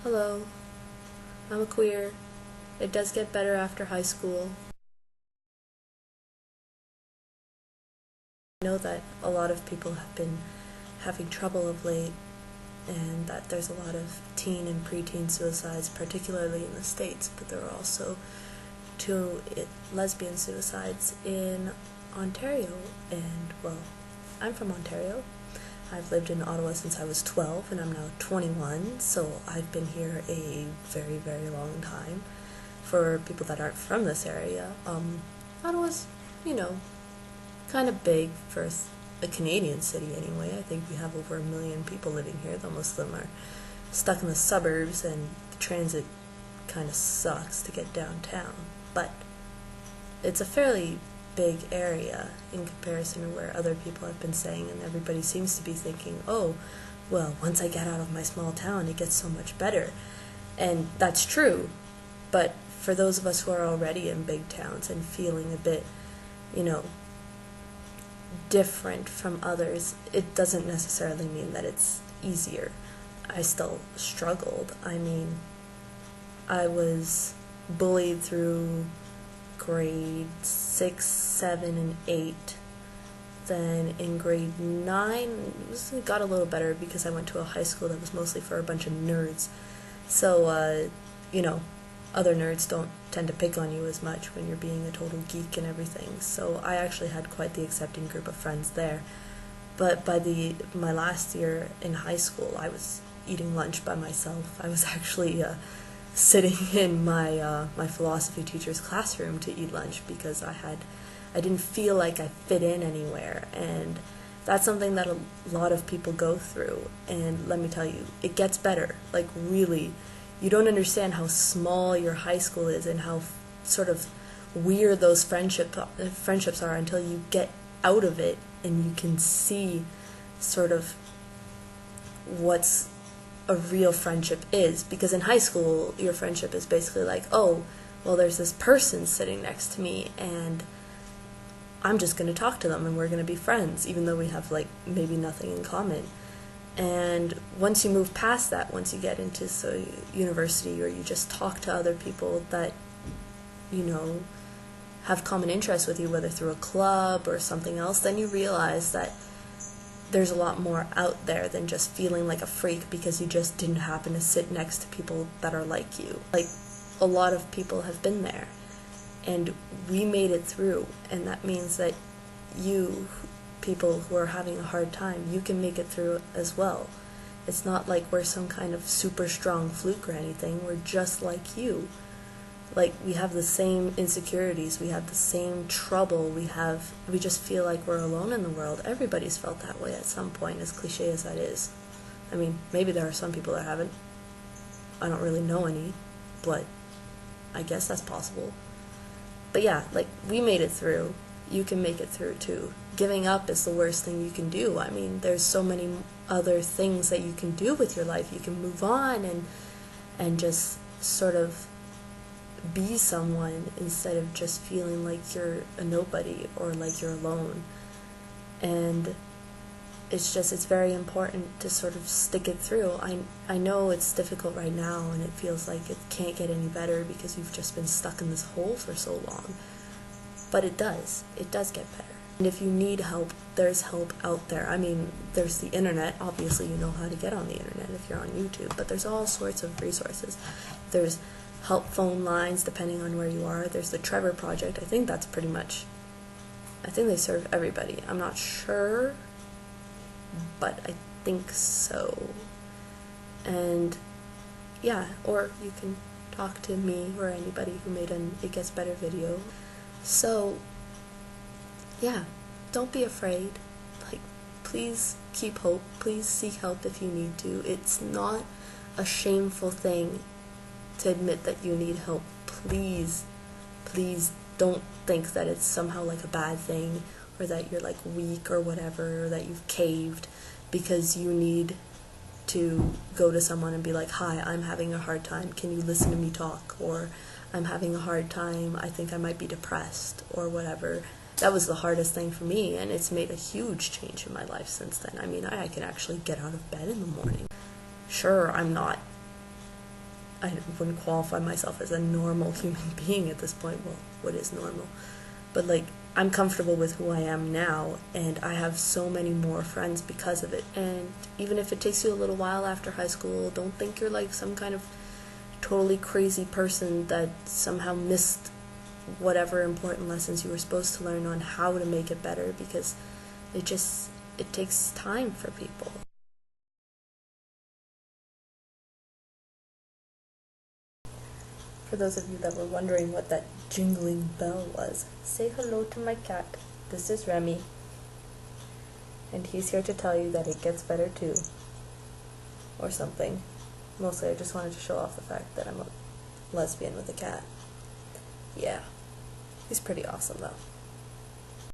Hello, I'm a queer. It does get better after high school. I know that a lot of people have been having trouble of late, and that there's a lot of teen and preteen suicides, particularly in the States, but there are also two lesbian suicides in Ontario. And, well, I'm from Ontario. I've lived in Ottawa since I was 12, and I'm now 21, so I've been here a very, very long time. For people that aren't from this area, Ottawa's, kind of big for a Canadian city anyway. I think we have over 1 million people living here, though most of them are stuck in the suburbs, and the transit kind of sucks to get downtown. But it's a fairly big area in comparison to where other people have been saying, and everybody seems to be thinking, oh, well, once I get out of my small town, it gets so much better. And that's true, but for those of us who are already in big towns and feeling a bit, different from others, it doesn't necessarily mean that it's easier. I still struggled. I mean, I was bullied through grade 6, 7, and 8. Then in grade 9, it got a little better because I went to a high school that was mostly for a bunch of nerds. So, other nerds don't tend to pick on you as much when you're being a total geek and everything. So I actually had quite the accepting group of friends there. But by my last year in high school, I was eating lunch by myself. I was actually sitting in my philosophy teacher's classroom to eat lunch because I didn't feel like I fit in anywhere, and that's something that a lot of people go through. And let me tell you, it gets better. Like, really, you don't understand how small your high school is and how sort of weird those friendships are until you get out of it and you can see sort of what's a real friendship is. Because in high school, your friendship is basically like, oh, well, there's this person sitting next to me, and I'm just going to talk to them, and we're going to be friends, even though we have, maybe nothing in common. And once you move past that, once you get into university, or you just talk to other people that, have common interests with you, whether through a club or something else, then you realize that there's a lot more out there than just feeling like a freak because you just didn't happen to sit next to people that are like you. Like, a lot of people have been there, and we made it through, and that means that people who are having a hard time, you can make it through as well. It's not like we're some kind of super strong fluke or anything. We're just like you. Like, we have the same insecurities, we have the same trouble, we just feel like we're alone in the world. Everybody's felt that way at some point, as cliche as that is. I mean, maybe there are some people that haven't. I don't really know any, but I guess that's possible. But yeah, we made it through. You can make it through too. Giving up is the worst thing you can do. I mean, there's so many other things that you can do with your life. You can move on and just sort of be someone instead of just feeling like you're a nobody or like you're alone. And it's very important to sort of stick it through. I know it's difficult right now, and it feels like it can't get any better because you've just been stuck in this hole for so long. But it does get better. And if you need help, there's help out there. I mean, there's the internet. Obviously, you know how to get on the internet if you're on YouTube, but there's all sorts of resources. There's help phone lines depending on where you are. There's the Trevor Project. I think they serve everybody. I'm not sure, but I think so. And yeah, or you can talk to me or anybody who made an It Gets Better video. So yeah, don't be afraid. Please keep hope. Please seek help if you need to. It's not a shameful thing to admit that you need help. Please don't think that it's somehow like a bad thing, or that you're weak or whatever, or that you've caved because you need to go to someone and be like, hi, I'm having a hard time, can you listen to me talk? Or I'm having a hard time, I think I might be depressed, or whatever. That was the hardest thing for me, and it's made a huge change in my life since then. I mean, I can actually get out of bed in the morning. Sure, I'm not I wouldn't qualify myself as a normal human being at this point. Well, what is normal? But like, I'm comfortable with who I am now, and I have so many more friends because of it. And even if it takes you a little while after high school, don't think you're like some kind of totally crazy person that somehow missed whatever important lessons you were supposed to learn on how to make it better, because it takes time for people. For those of you that were wondering what that jingling bell was, say hello to my cat. This is Remy, and he's here to tell you that it gets better too, or something. Mostly I just wanted to show off the fact that I'm a lesbian with a cat. Yeah, he's pretty awesome though.